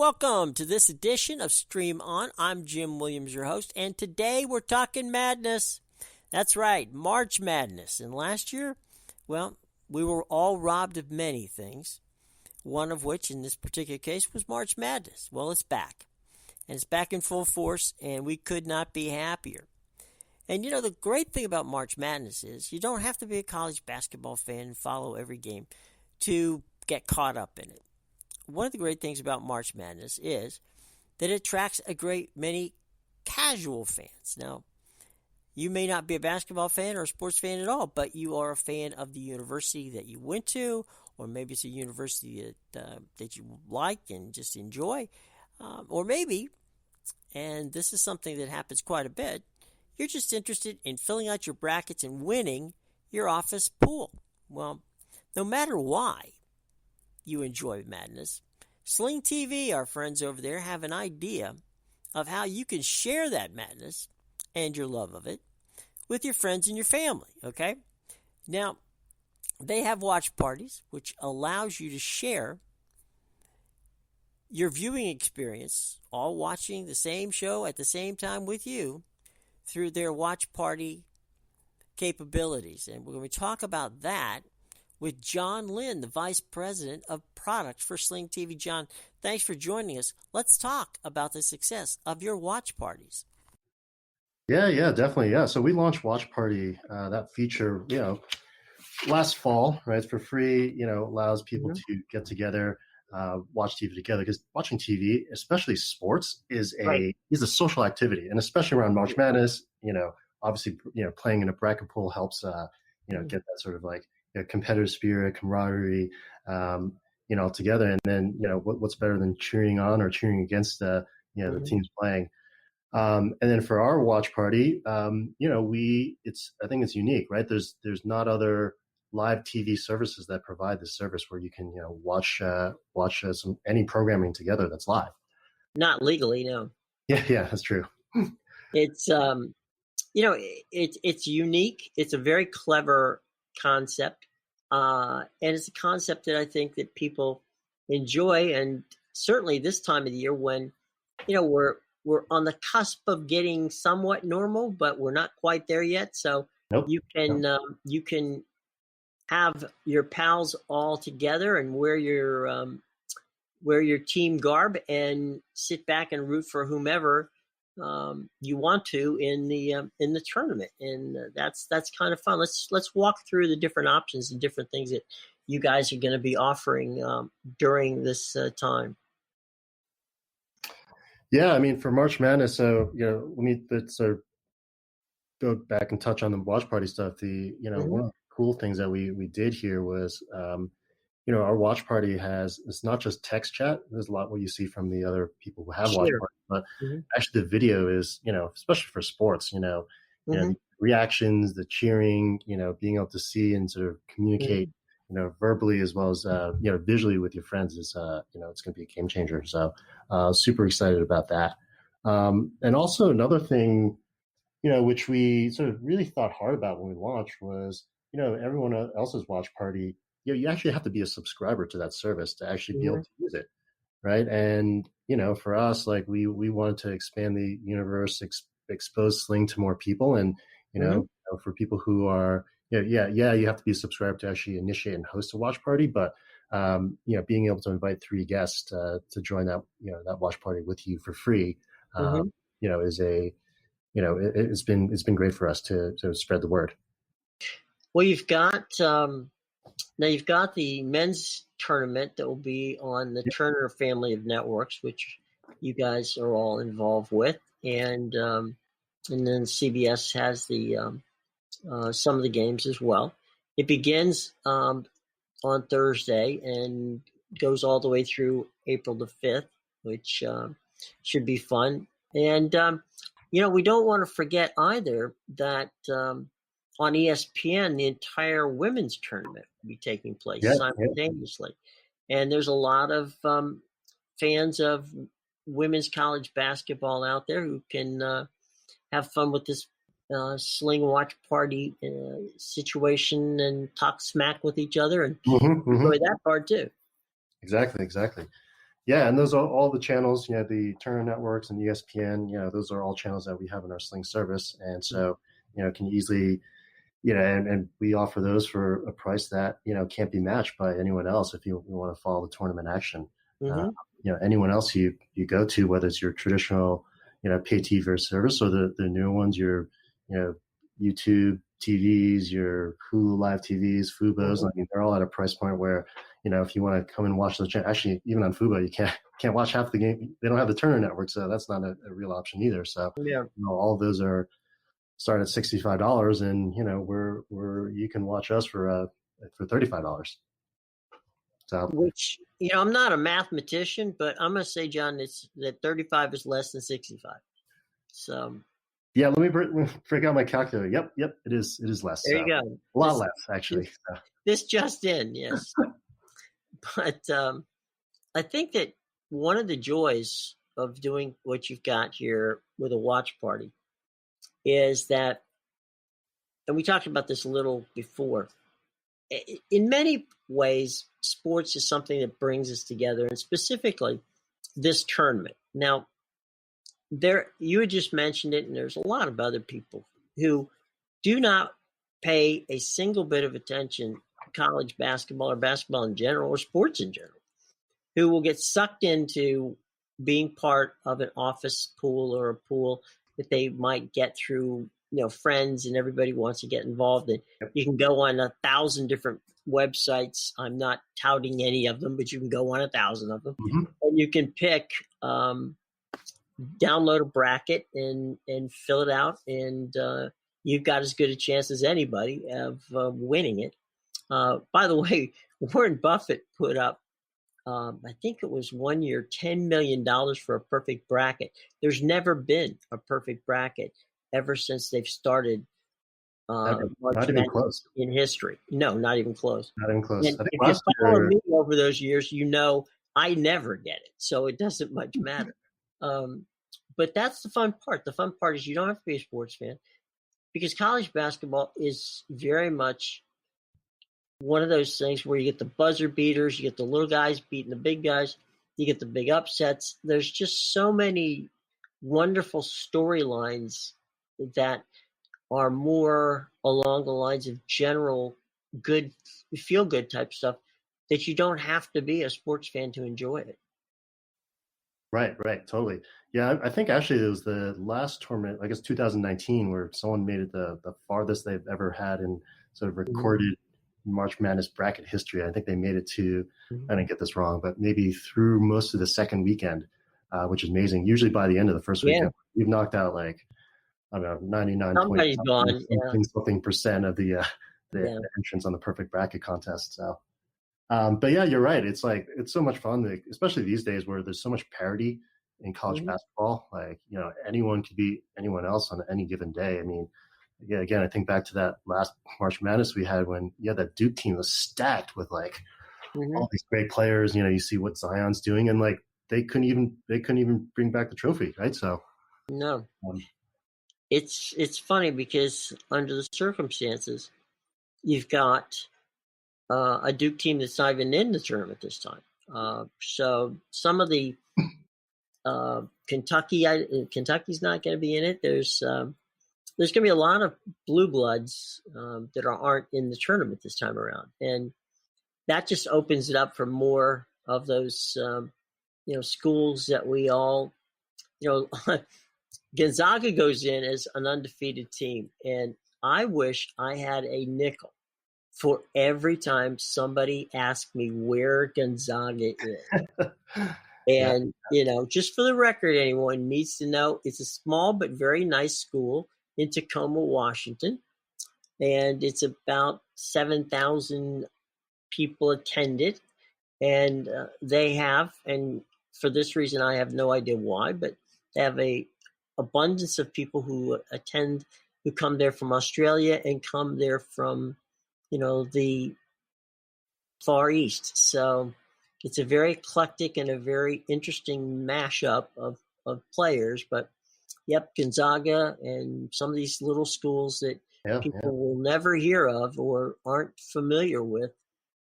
welcome to this edition of Stream On. I'm Jim Williams, your host, and today we're talking madness. That's right, March Madness. And last year, well, we were all robbed of many things, one of which, in this particular case, was March Madness. Well, it's back, and it's back in full force, and we could not be happier. And, you know, the great thing about March Madness is you don't have to be a college basketball fan and follow every game to get caught up in it. One of the great things about March Madness is that it attracts a great many casual fans. Now, you may not be a basketball fan or a sports fan at all, but you are a fan of the university that you went to, or maybe it's a university that you like and just enjoy. Or maybe, and this is something that happens quite a bit, you're just interested in filling out your brackets and winning your office pool. Well, no matter why you enjoy madness, SLING TV, our friends over there, have an idea of how you can share that madness and your love of it with your friends and your family, okay? Now, they have watch parties, which allows you to share your viewing experience, all watching the same show at the same time with you through their watch party capabilities. And we're going to talk about that with Jon Lin, the Vice President of Products for SLING TV. Jon, thanks for joining us. Let's talk about the success of your watch parties. Yeah, definitely. Yeah. So we launched Watch Party, that feature, last fall, right? It's for free, allows people to get together, watch TV together, because watching TV, especially sports, is a social activity. And especially around March Madness, obviously, playing in a bracket pool helps, get that sort of like competitive spirit, camaraderie, together. And then, what's better than cheering on or cheering against the teams playing. And then for our watch party, I think it's unique, right? There's not other live TV services that provide this service where you can, watch any programming together that's live. Not legally, no. Yeah, that's true. It's, it's unique. It's a very clever concept. And it's a concept that I think that people enjoy. And certainly this time of the year when, we're on the cusp of getting somewhat normal, but we're not quite there yet. So you can have your pals all together and wear your team garb and sit back and root for whomever you want to in the tournament, and that's kind of fun. Let's walk through the different options and different things that you guys are going to be offering during this time. Yeah, I mean, for March Madness, so let's sort of go back and touch on the watch party stuff. One of the cool things that we did here was, our watch party it's not just text chat. There's a lot what you see from the other people who have watch parties, but actually the video is, especially for sports, reactions, the cheering, being able to see and sort of communicate, verbally as well as, visually with your friends is, it's going to be a game changer. So, super excited about that. And also another thing, which we sort of really thought hard about when we launched was, everyone else's watch party, you actually have to be a subscriber to that service to actually be able to use it, right? And, for us, like we wanted to expand the universe, expose SLING to more people. And, for people who are, you have to be a subscriber to actually initiate and host a watch party. But, being able to invite 3 guests to join that, that watch party with you for free, is it's been great for us to spread the word. Well, you've got the men's tournament that will be on the Turner family of networks, which you guys are all involved with, and then CBS has the some of the games as well. It begins on Thursday and goes all the way through April the 5th, which should be fun. And we don't want to forget either that on ESPN, the entire women's tournament will be taking place simultaneously. And there's a lot of fans of women's college basketball out there who can have fun with this SLING Watch Party situation and talk smack with each other and enjoy that part too. Exactly. Yeah, and those are all the channels, the Turner Networks and ESPN, those are all channels that we have in our Sling service. And so, can easily, and we offer those for a price that, can't be matched by anyone else if you want to follow the tournament action. Mm-hmm. Anyone else you go to, whether it's your traditional, pay TV service or the newer ones, your, YouTube TVs, your Hulu Live TVs, Fubos. Mm-hmm. I mean, they're all at a price point where, if you want to come and watch the channel, actually, even on Fubo, you can't watch half the game. They don't have the Turner Network, so that's not a real option either. So, Yeah. all of those are start at $65, and you can watch us for $35. So, Which, I'm not a mathematician, but I'm going to say, John, that 35 is less than 65. So yeah, let me break out my calculator. Yep, it is less. there you go. A lot less, actually. This just in, yes. But I think that one of the joys of doing what you've got here with a watch party is that, and we talked about this a little before, in many ways, sports is something that brings us together, and specifically this tournament. Now, you had just mentioned it, and there's a lot of other people who do not pay a single bit of attention to college basketball or basketball in general or sports in general, who will get sucked into being part of an office pool or a pool that they might get through, friends, and everybody wants to get involved in. You can go on 1,000 different websites. I'm not touting any of them, but you can go on 1,000 of them. Mm-hmm. And you can pick, download a bracket and fill it out, and you've got as good a chance as anybody of winning it. By the way, Warren Buffett put up, I think it was 1 year, $10 million for a perfect bracket. There's never been a perfect bracket ever since they've started. Not even close in history. No, not even close. Not even close. And if you follow me over those years, I never get it, so it doesn't much matter. But that's the fun part. The fun part is you don't have to be a sports fan, because college basketball is very much one of those things where you get the buzzer beaters, you get the little guys beating the big guys, you get the big upsets. There's just so many wonderful storylines that are more along the lines of general good, feel-good type stuff that you don't have to be a sports fan to enjoy it. Right, totally. Yeah, I think actually it was the last tournament, I guess 2019, where someone made it the farthest they've ever had in sort of recorded March Madness bracket history. I think they made it to, I didn't get this wrong, but maybe through most of the second weekend, which is amazing. Usually by the end of the first weekend, you've knocked out like, I don't know, 99% of the entrants on the perfect bracket contest. So, but yeah, you're right. It's so much fun, especially these days where there's so much parity in college basketball. Like, anyone could beat anyone else on any given day. I mean, yeah, again, I think back to that last March Madness we had when that Duke team was stacked with all these great players. You see what Zion's doing, and they couldn't even bring back the trophy, right? So no, it's funny because under the circumstances, you've got a Duke team that's not even in the tournament this time. So some of the Kentucky's not going to be in it. There's going to be a lot of blue bloods that aren't in the tournament this time around, and that just opens it up for more of those schools that we all Gonzaga goes in as an undefeated team, and I wish I had a nickel for every time somebody asked me where Gonzaga is. And, just for the record, anyone needs to know, it's a small but very nice school in Tacoma, Washington. And it's about 7,000 people attended. And they have, and for this reason, I have no idea why, but they have a abundance of people who attend, who come there from Australia and come there from, the Far East. So it's a very eclectic and a very interesting mashup of players. But, yep, Gonzaga and some of these little schools that people will never hear of or aren't familiar with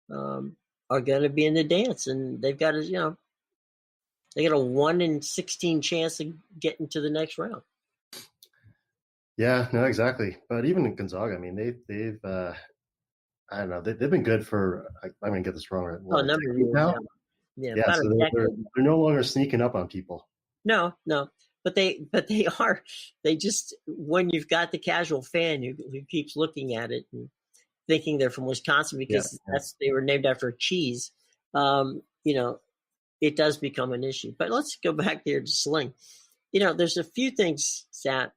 are going to be in the dance. And they've got to, they got a 1 in 16 chance of getting to the next round. Yeah, no, exactly. But even in Gonzaga, I mean, they've I don't know, they've been good for. I'm going to get this wrong. Right? A number of years now. Yeah, Yeah, about so a decade. they're no longer sneaking up on people. No, but they are. They just, when you've got the casual fan who keeps looking at it and thinking they're from Wisconsin because they were named after a cheese. It does become an issue. But let's go back there to Sling. There's a few things that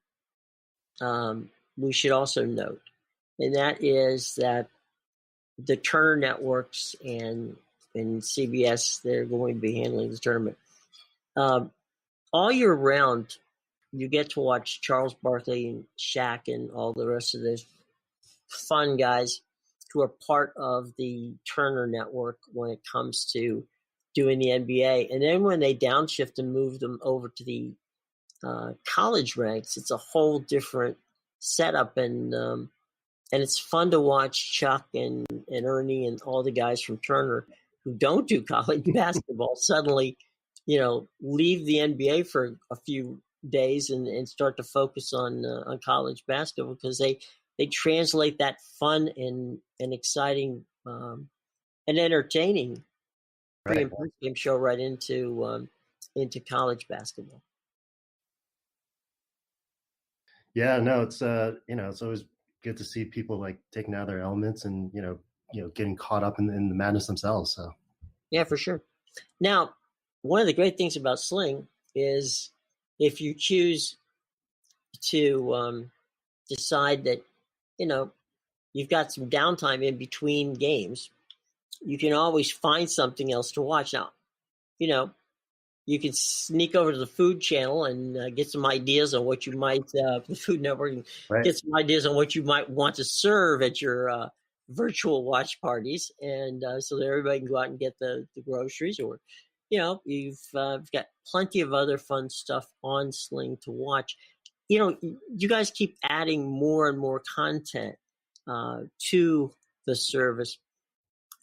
we should also note, and that is that the Turner networks and CBS, they're going to be handling the tournament. All year round, you get to watch Charles Barkley and Shaq and all the rest of those fun guys who are part of the Turner network when it comes to doing the NBA. And then when they downshift and move them over to the college ranks, it's a whole different setup. And it's fun to watch Chuck and Ernie and all the guys from Turner who don't do college basketball suddenly, leave the NBA for a few days and start to focus on college basketball because they translate that fun and exciting and entertaining pre and post game show right into college basketball. Yeah, no, it's it's always good to see people like taking out their elements and getting caught up in the madness themselves. So yeah, for sure. Now, one of the great things about Sling is if you choose to decide that you've got some downtime in between games, you can always find something else to watch. Now, you can sneak over to the Food Channel and get some ideas on what you might, the Food Network, and get some ideas on what you might want to serve at your virtual watch parties, and so that everybody can go out and get the groceries, or you've got plenty of other fun stuff on Sling to watch. You guys keep adding more and more content to the service.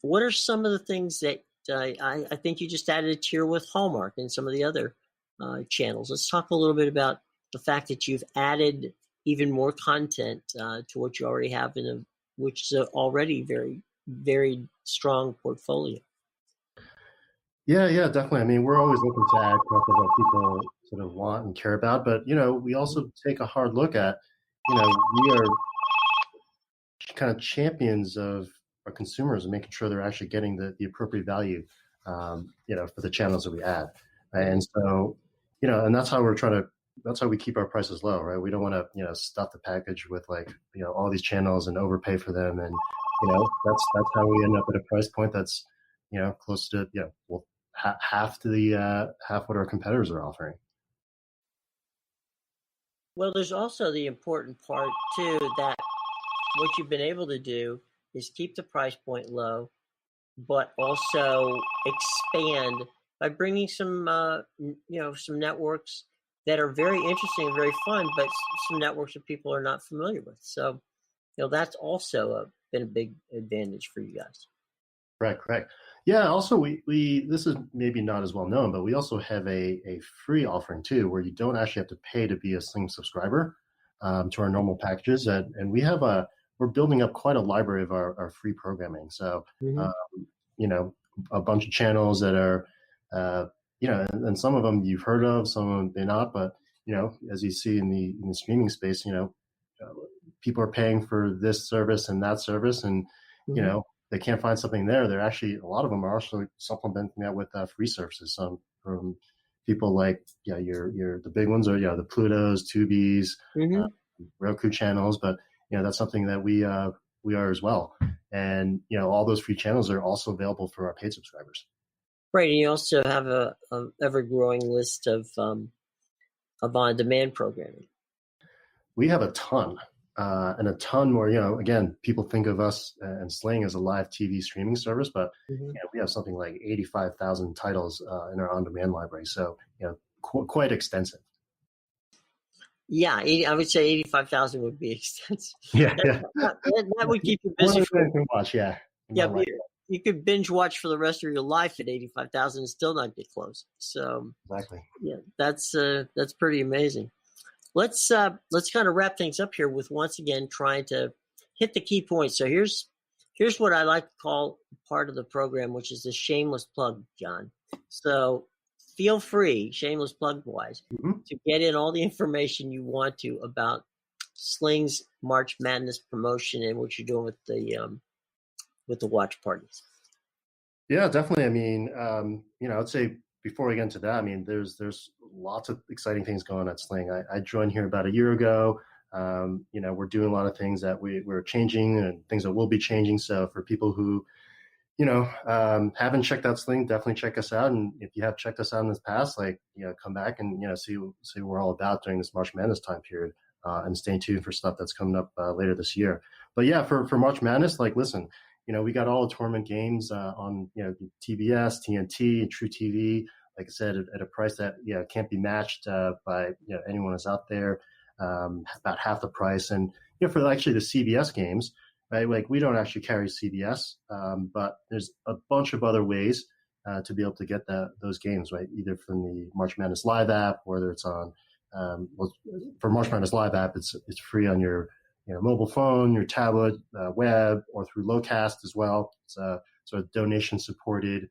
What are some of the things that I think you just added a tier with Hallmark and some of the other channels? Let's talk a little bit about the fact that you've added even more content to what you already have which is already very, very strong portfolio. Yeah, definitely. I mean, we're always looking to add stuff that people sort of want and care about, but we also take a hard look at, we are kind of champions of our consumers and making sure they're actually getting the appropriate value, for the channels that we add. And so, and that's how that's how we keep our prices low, right? We don't want to, stuff the package with all these channels and overpay for them. And, that's how we end up at a price point that's, close to, half what our competitors are offering. Well, there's also the important part too, that what you've been able to do is keep the price point low, but also expand by bringing some networks that are very interesting and very fun, but some networks that people are not familiar with. So, that's also been a big advantage for you guys. Correct. Yeah. Also, we this is maybe not as well known, but we also have a free offering too, where you don't actually have to pay to be a Sling subscriber to our normal packages, and we're building up quite a library of our free programming. So, a bunch of channels that are, and some of them you've heard of, some of them they're not, but as you see in the streaming space, people are paying for this service and that service, and they can't find something there. They're actually, a lot of them are also supplementing that with free services. Some from people like, the big ones are, the Plutos, Tubi's, Roku channels, but that's something that we are as well. And all those free channels are also available for our paid subscribers. Right, and you also have a ever growing list of on-demand programming. We have a ton, and a ton more. Again, people think of us and Sling as a live TV streaming service, but we have something like 85,000 titles in our on-demand library. So quite extensive. Yeah, I would say 85,000 would be extensive. Yeah, that would keep you busy. More than watch, yeah. Yeah, you could binge watch for the rest of your life at 85,000 and still not get close. So Exactly. yeah, that's pretty amazing. Let's kind of wrap things up here with once again trying to hit the key points. So here's what I like to call part of the program, which is the shameless plug, John. So feel free, shameless plug wise, to get in all the information you want to about Sling's March Madness promotion and what you're doing with the watch parties. Yeah, definitely. I mean, I'd say before we get into that, I mean, there's lots of exciting things going on at Sling. I joined here about a year ago. We're doing a lot of things that we're changing and things that will be changing. So for people who, haven't checked out Sling, definitely check us out. And if you have checked us out in the past, come back and, see what we're all about during this March Madness time period. And stay tuned for stuff that's coming up later this year. But yeah, for March Madness, listen, we got all the tournament games on, TBS, TNT, True TV, like I said, at a price that, can't be matched by, anyone who's out there, about half the price. And, for actually the CBS games, right? We don't actually carry CBS, but there's a bunch of other ways to be able to get those games, right? Either from the March Madness Live app, whether it's on, for March Madness Live app, it's free on your mobile phone, your tablet, web, or through Locast as well. It's a sort of donation-supported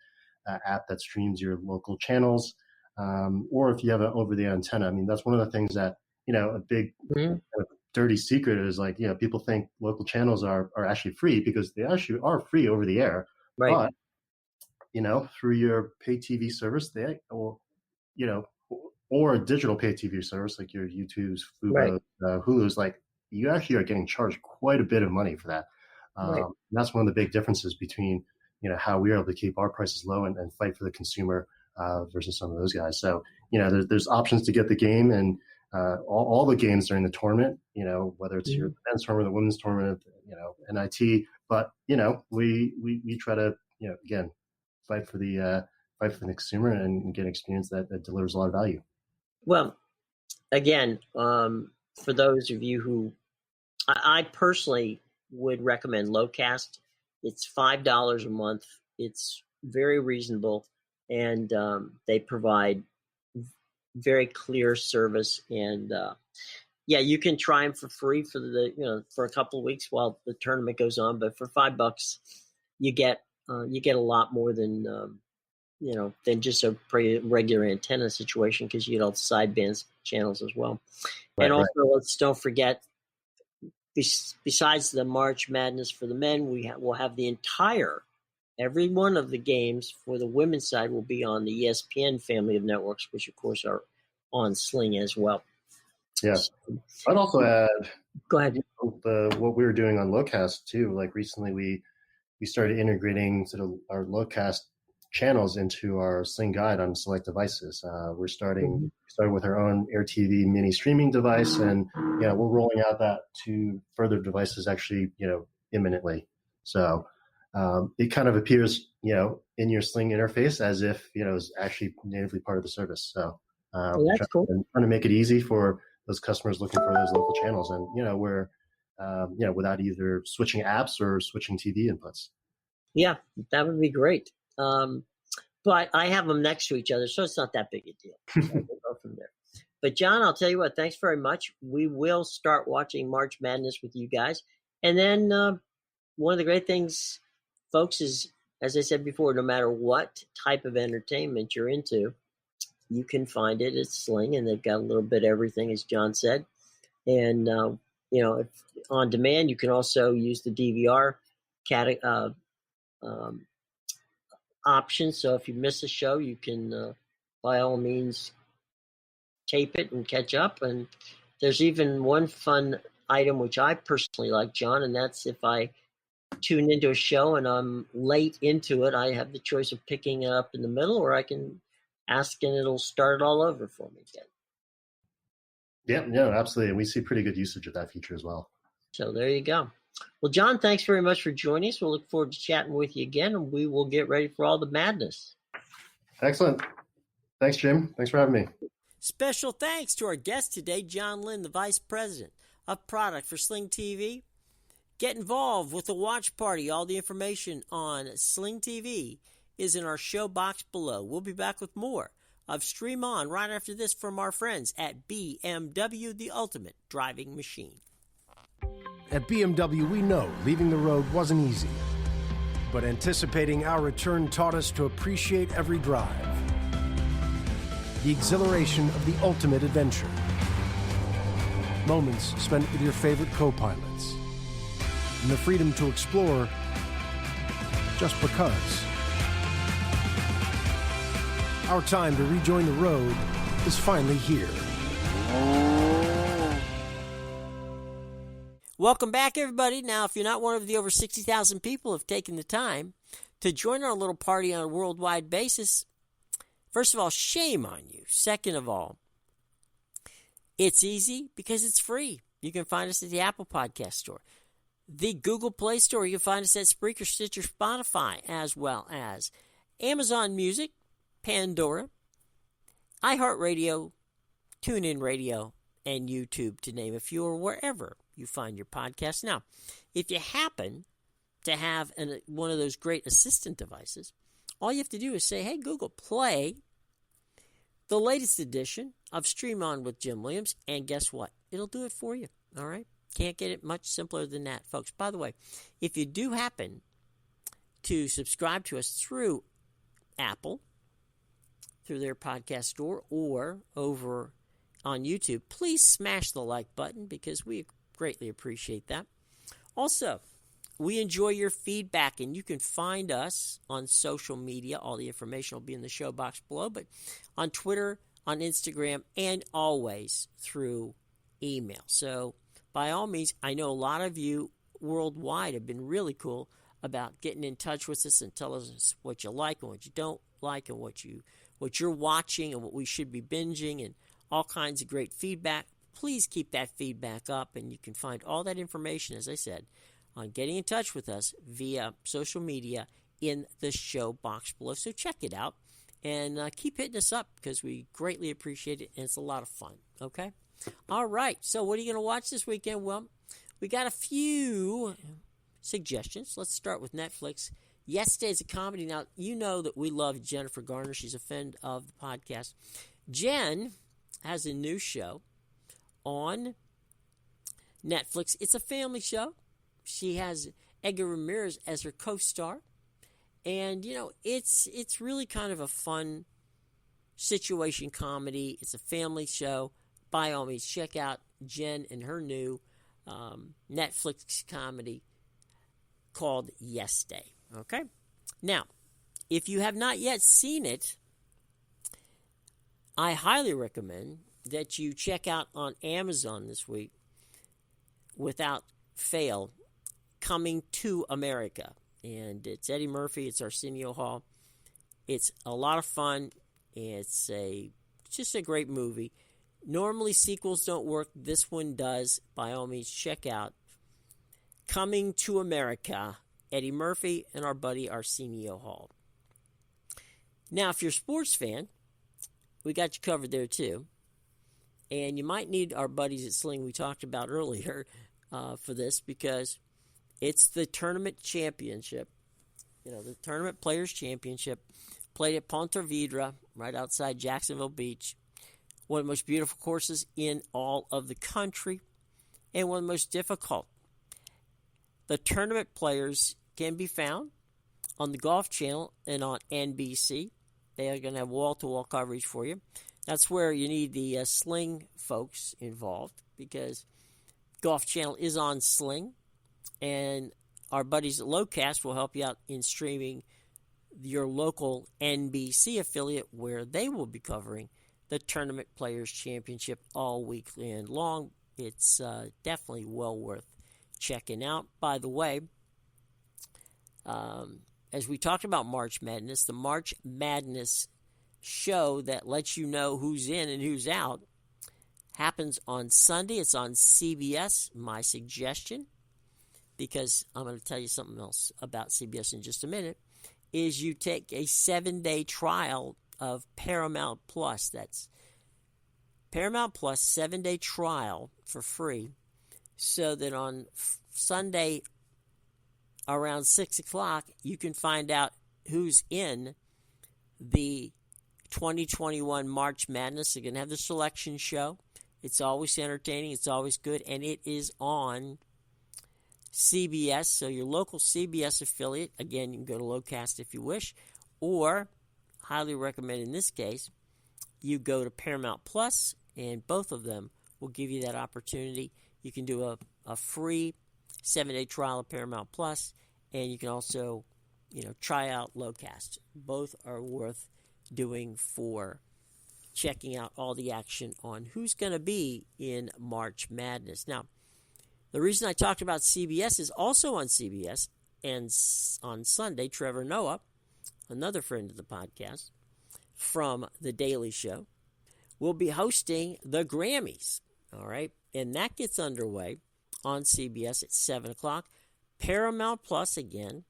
app that streams your local channels. Or if you have an over-the-air antenna, I mean, that's one of the things that, a big kind of dirty secret is people think local channels are actually free because they actually are free over the air. Right. But, through your pay TV service, or a digital pay TV service like your YouTube's, Fubo, Hulu's, you actually are getting charged quite a bit of money for that. And that's one of the big differences between, how we're able to keep our prices low and fight for the consumer versus some of those guys. So, there's options to get the game and all the games during the tournament, whether it's your men's tournament, the women's tournament, NIT. But, we try to, again, fight for the consumer and get an experience that delivers a lot of value. Well, again, for those of you who I personally would recommend Locast. It's $5 a month. It's very reasonable, and they provide very clear service. And you can try them for free for a couple of weeks while the tournament goes on. But for $5, you get a lot more than than just a pretty regular antenna situation, because you get all the sideband channels as well. And also, let's don't forget, besides the March Madness for the men, we'll have every one of the games for the women's side will be on the ESPN family of networks, which of course are on Sling as well. Yes. I'd also add, go ahead, what we were doing on Locast too. Recently we started integrating sort of our Locast channels into our Sling Guide on select devices. We're starting with our own Air TV mini streaming device, and we're rolling out that to further devices actually imminently. So it kind of appears in your Sling interface as if it's actually natively part of the service. So that's cool. Trying to make it easy for those customers looking for those local channels, and we're without either switching apps or switching TV inputs. Yeah, that would be great. But I have them next to each other, so it's not that big a deal. So we'll go from there. But John, I'll tell you what, thanks very much. We will start watching March Madness with you guys. And then one of the great things, folks, is, as I said before, no matter what type of entertainment you're into, you can find it at Sling, and they've got a little bit of everything, as John said. And, if on demand, you can also use the DVR option. So if you miss a show, you can, by all means, tape it and catch up. And there's even one fun item which I personally like, John, and that's if I tune into a show and I'm late into it, I have the choice of picking it up in the middle, or I can ask and it'll start it all over for me again. Yeah, absolutely. And we see pretty good usage of that feature as well. So there you go. Well, John, thanks very much for joining us. We'll look forward to chatting with you again, and we will get ready for all the madness. Excellent. Thanks, Jim. Thanks for having me. Special thanks to our guest today, Jon Lin, the Vice President of Product for SLING TV. Get involved with the watch party. All the information on SLING TV is in our show box below. We'll be back with more of Stream On right after this from our friends at BMW, the ultimate driving machine. At BMW, we know leaving the road wasn't easy, but anticipating our return taught us to appreciate every drive. The exhilaration of the ultimate adventure. Moments spent with your favorite co-pilots. And the freedom to explore just because. Our time to rejoin the road is finally here. Welcome back, everybody. Now, if you're not one of the over 60,000 people who have taken the time to join our little party on a worldwide basis, first of all, shame on you. Second of all, it's easy because it's free. You can find us at the Apple Podcast Store, the Google Play Store. You can find us at Spreaker, Stitcher, Spotify, as well as Amazon Music, Pandora, iHeartRadio, TuneIn Radio, and YouTube, to name a few, or wherever you find your podcast. Now, if you happen to have one of those great assistant devices, all you have to do is say, hey, Google, play the latest edition of Stream On with Jim Williams, and guess what? It'll do it for you, all right? Can't get it much simpler than that, folks. By the way, if you do happen to subscribe to us through Apple, through their podcast store, or over on YouTube, please smash the like button because we greatly appreciate that. Also, we enjoy your feedback, and you can find us on social media. All the information will be in the show box below, but on Twitter, on Instagram, and always through email. So, by all means, I know a lot of you worldwide have been really cool about getting in touch with us and telling us what you like and what you don't like, and what you're watching and what we should be binging, and all kinds of great feedback. Please keep that feedback up, and you can find all that information, as I said, on getting in touch with us via social media in the show box below. So check it out, and keep hitting us up because we greatly appreciate it, and it's a lot of fun, okay? All right, so what are you going to watch this weekend? Well, we got a few suggestions. Let's start with Netflix. Yesterday's a comedy. Now, you know that we love Jennifer Garner. She's a friend of the podcast. Jen has a new show on Netflix. It's a family show. She has Edgar Ramirez as her co-star. And, you know, it's really kind of a fun situation comedy. It's a family show. By all means, check out Jen and her new Netflix comedy called Yesterday. Okay? Now, if you have not yet seen it, I highly recommend that you check out on Amazon this week, without fail, Coming to America. And it's Eddie Murphy, it's Arsenio Hall. It's a lot of fun. It's just a great movie. Normally sequels don't work. This one does. By all means, check out Coming to America, Eddie Murphy and our buddy Arsenio Hall. Now, if you're a sports fan, we got you covered there too. And you might need our buddies at Sling we talked about earlier for this, because it's the tournament championship. You know, the Tournament Players Championship, played at Ponte Vedra, right outside Jacksonville Beach. One of the most beautiful courses in all of the country, and one of the most difficult. The tournament players can be found on the Golf Channel and on NBC. They are going to have wall-to-wall coverage for you. That's where you need the Sling folks involved, because Golf Channel is on Sling, and our buddies at Locast will help you out in streaming your local NBC affiliate, where they will be covering the Tournament Players Championship all weekend long. It's definitely well worth checking out. By the way, as we talked about March Madness, the March Madness show that lets you know who's in and who's out happens on Sunday. It's on CBS. My suggestion, because I'm going to tell you something else about CBS in just a minute, is you take a 7-day trial of Paramount Plus. That's Paramount Plus, 7-day trial for free. so that on Sunday around 6 o'clock, you can find out who's in the 2021 March Madness. They're going to have the selection show. It's always entertaining. It's always good. And it is on CBS. So your local CBS affiliate, again, you can go to Locast if you wish, or highly recommend in this case, you go to Paramount Plus, and both of them will give you that opportunity. You can do a free 7-day trial of Paramount Plus, and you can also, try out Locast. Both are worth doing for checking out all the action on who's going to be in March Madness. Now, the reason I talked about CBS is also on CBS, and on Sunday, Trevor Noah, another friend of the podcast from The Daily Show, will be hosting the Grammys, all right? And that gets underway on CBS at 7 o'clock, Paramount Plus again,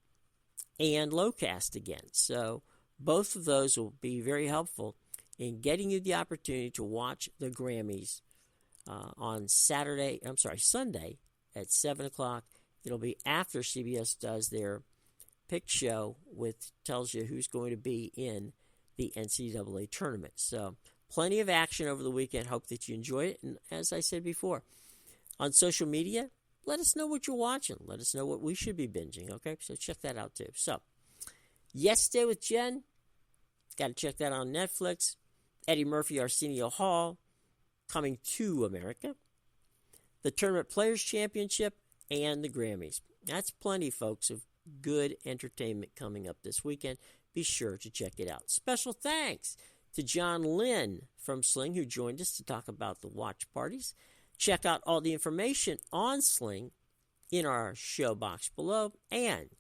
and Locast again. So both of those will be very helpful in getting you the opportunity to watch the Grammys on Sunday at 7 o'clock. It'll be after CBS does their pick show, tells you who's going to be in the NCAA tournament. So plenty of action over the weekend. Hope that you enjoy it. And as I said before, on social media, let us know what you're watching. Let us know what we should be binging, okay? So check that out too. So, Yesterday with Jen, got to check that out on Netflix. Eddie Murphy, Arsenio Hall, coming to America. The Tournament Players Championship and the Grammys. That's plenty, folks, of good entertainment coming up this weekend. Be sure to check it out. Special thanks to Jon Lin from Sling, who joined us to talk about the watch parties. Check out all the information on Sling in our show box below. And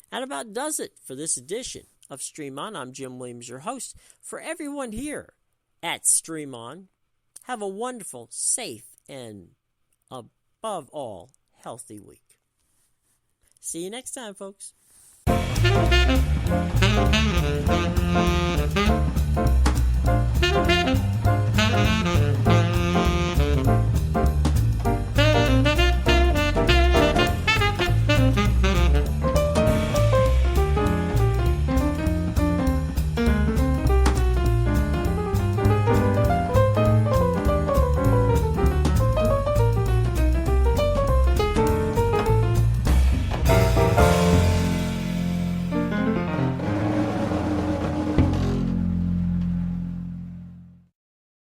that about does it for this edition of Stream On. I'm Jim Williams, your host. For everyone here at Stream On, have a wonderful, safe, and above all, healthy week. See you next time, folks.